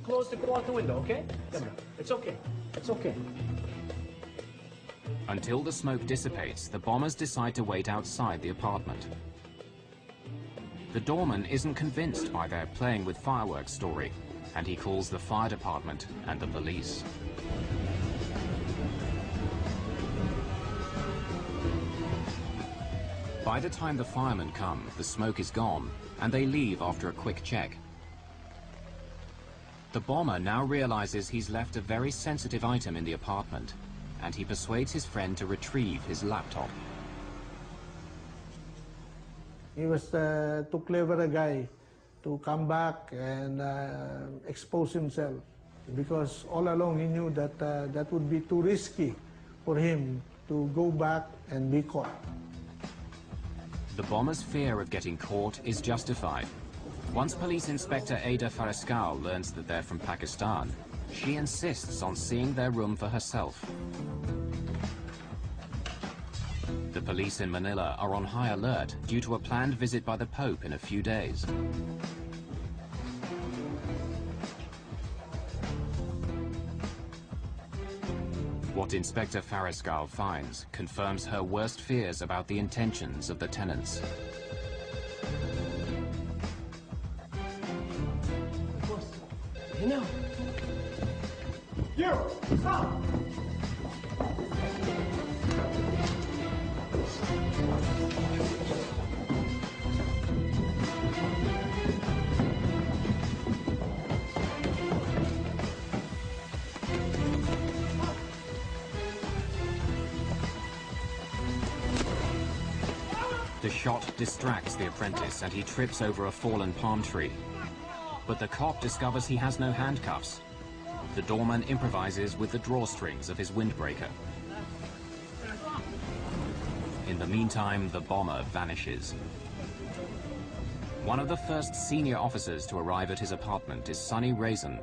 Close the go out the window, okay? It's okay. It's okay. Until the smoke dissipates, the bombers decide to wait outside the apartment. The doorman isn't convinced by their playing with fireworks story, and he calls the fire department and the police. By the time the firemen come, the smoke is gone, and they leave after a quick check. The bomber now realizes he's left a very sensitive item in the apartment, and he persuades his friend to retrieve his laptop. He was too clever a guy to come back and expose himself, because all along he knew that that would be too risky for him to go back and be caught. The bomber's fear of getting caught is justified. Once Police Inspector Ada Fariscal learns that they're from Pakistan, she insists on seeing their room for herself. The police in Manila are on high alert due to a planned visit by the Pope in a few days. What Inspector Fariscal finds confirms her worst fears about the intentions of the tenants. You know. You! Stop! The shot distracts the apprentice and he trips over a fallen palm tree. But the cop discovers he has no handcuffs. The doorman improvises with the drawstrings of his windbreaker. In the meantime, the bomber vanishes. One of the first senior officers to arrive at his apartment is Sonny Raisin.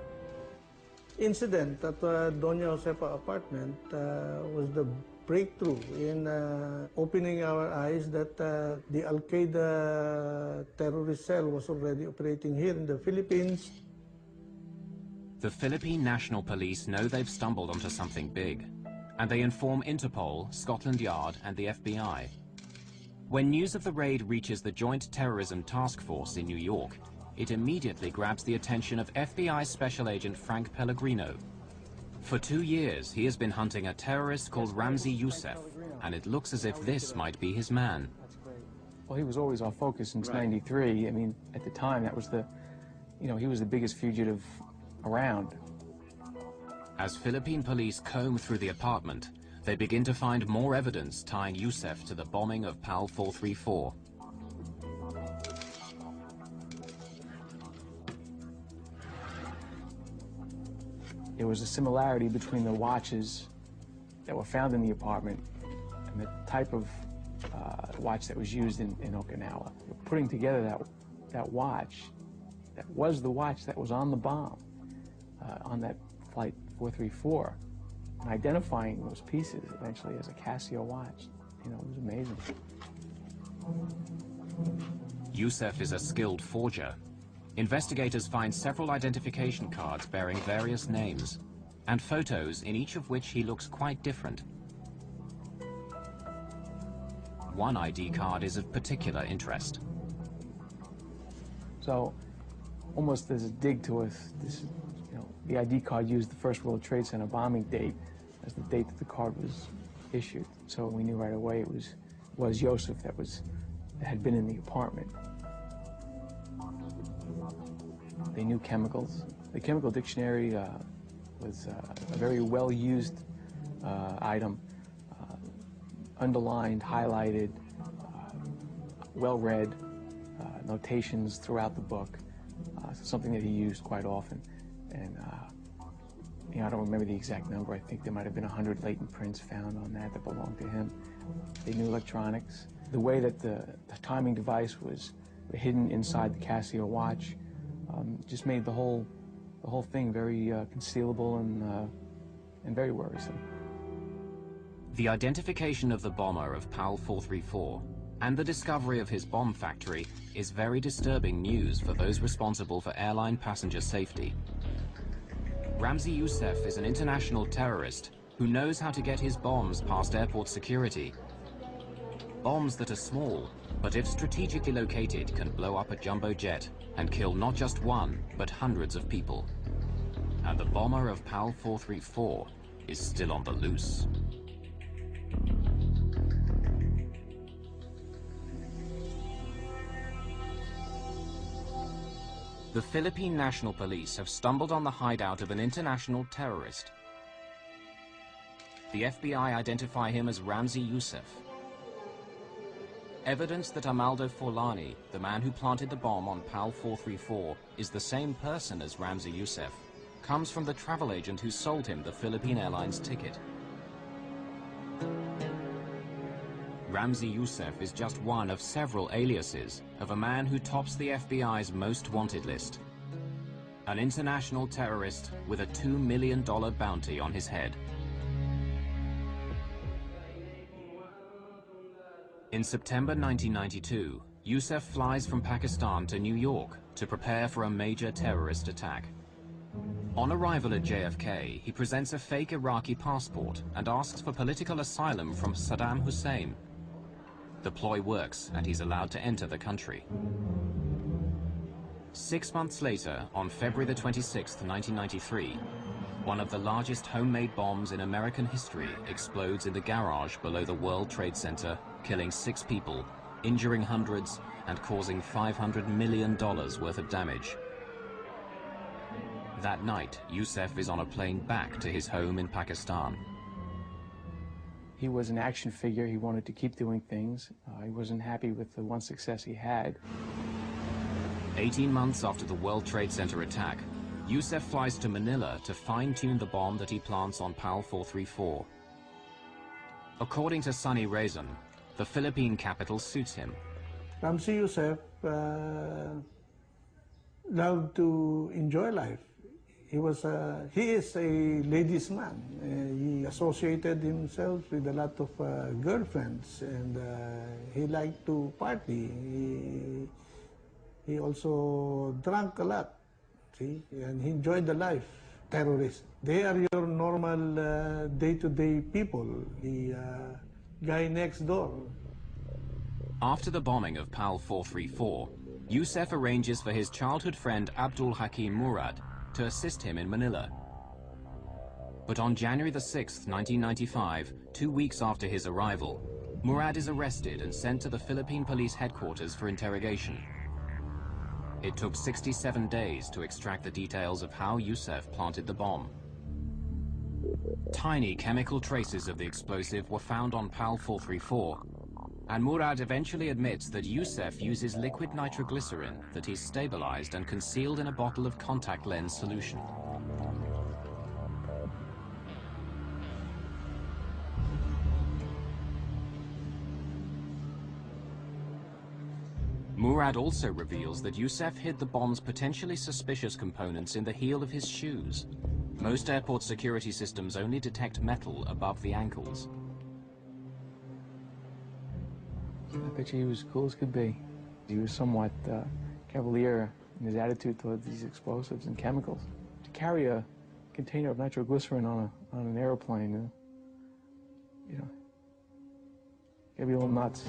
Incident at Doña Josefa apartment was the breakthrough in opening our eyes that the Al-Qaeda terrorist cell was already operating here in the Philippines. The Philippine National Police know they've stumbled onto something big, and they inform Interpol, Scotland Yard, and the FBI. When news of the raid reaches the Joint Terrorism Task Force in New York, it immediately grabs the attention of FBI Special Agent Frank Pellegrino. For 2 years, he has been hunting a terrorist called Ramzi Youssef, and it looks as if this might be his man. Well, he was always our focus since '93. I mean, at the time, that was he was the biggest fugitive around. As Philippine police comb through the apartment, they begin to find more evidence tying Youssef to the bombing of PAL 434. There was a similarity between the watches that were found in the apartment and the type of watch that was used in Okinawa. Putting together that watch, that was the watch that was on the bomb, on that flight 434, and identifying those pieces eventually as a Casio watch, it was amazing. Youssef is a skilled forger. Investigators find several identification cards bearing various names, and photos in each of which he looks quite different. One ID card is of particular interest. So, almost as a dig to us, the ID card used the First World Trade Center bombing date as the date that the card was issued. So we knew right away it was Youssef that had been in the apartment. They knew chemicals. The chemical dictionary was a very well-used item, underlined, highlighted, well-read, notations throughout the book, something that he used quite often. And I don't remember the exact number. I think there might have been 100 latent prints found on that belonged to him. They knew electronics. The way that the timing device was hidden inside the Casio watch just made the whole thing very concealable and very worrisome. The identification of the bomber of PAL 434 And the discovery of his bomb factory is very disturbing news for those responsible for airline passenger safety. Ramzi Youssef is an international terrorist who knows how to get his bombs past airport security. Bombs that are small, but if strategically located, can blow up a jumbo jet and kill not just one, but hundreds of people. And the bomber of PAL 434 is still on the loose. The Philippine National Police have stumbled on the hideout of an international terrorist. The FBI identify him as Ramzi Youssef. Evidence that Amaldo Forlani, the man who planted the bomb on PAL 434, is the same person as Ramzi Youssef, comes from the travel agent who sold him the Philippine Airlines ticket. Ramzi Youssef is just one of several aliases of a man who tops the FBI's most wanted list. An international terrorist with a $2 million bounty on his head. In September 1992, Youssef flies from Pakistan to New York to prepare for a major terrorist attack. On arrival at JFK, he presents a fake Iraqi passport and asks for political asylum from Saddam Hussein. The ploy works, and he's allowed to enter the country. 6 months later, on February the 26th, 1993, one of the largest homemade bombs in American history explodes in the garage below the World Trade Center, killing 6 people, injuring hundreds, and causing $500 million worth of damage. That night, Youssef is on a plane back to his home in Pakistan. He was an action figure. He wanted to keep doing things. He wasn't happy with the one success he had. 18 months after the World Trade Center attack, Youssef flies to Manila to fine-tune the bomb that he plants on PAL 434. According to Sunny Razan, the Philippine capital suits him. Ramzi Youssef loved to enjoy life. He is a ladies' man. He associated himself with a lot of girlfriends, and he liked to party. He also drank a lot, see, and he enjoyed the life. Terrorists, they are your normal day-to-day people, the guy next door. After the bombing of PAL 434, Youssef arranges for his childhood friend Abdul Hakim Murad to assist him in Manila. But on January the 6th, 1995, 2 weeks after his arrival, Murad is arrested and sent to the Philippine Police headquarters for interrogation. It took 67 days to extract the details of how Youssef planted the bomb. Tiny chemical traces of the explosive were found on PAL 434, and Murad eventually admits that Youssef uses liquid nitroglycerin that he's stabilized and concealed in a bottle of contact lens solution. Murad also reveals that Youssef hid the bomb's potentially suspicious components in the heel of his shoes. Most airport security systems only detect metal above the ankles. I bet you he was cool as could be. He was somewhat cavalier in his attitude towards these explosives and chemicals. To carry a container of nitroglycerin on an airplane, you know, gotta be a little nuts.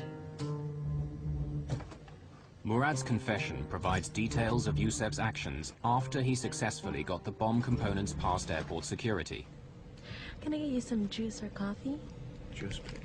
Murad's confession provides details of Youssef's actions after he successfully got the bomb components past airport security. Can I get you some juice or coffee? Juice, please.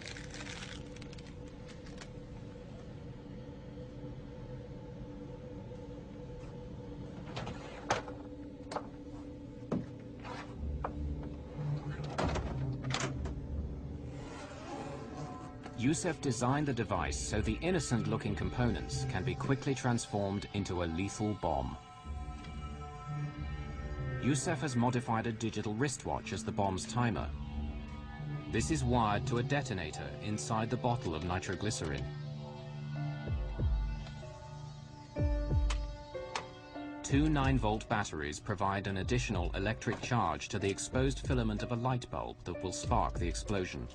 Youssef designed the device so the innocent-looking components can be quickly transformed into a lethal bomb. Youssef has modified a digital wristwatch as the bomb's timer. This is wired to a detonator inside the bottle of nitroglycerin. Two 9-volt batteries provide an additional electric charge to the exposed filament of a light bulb that will spark the explosion.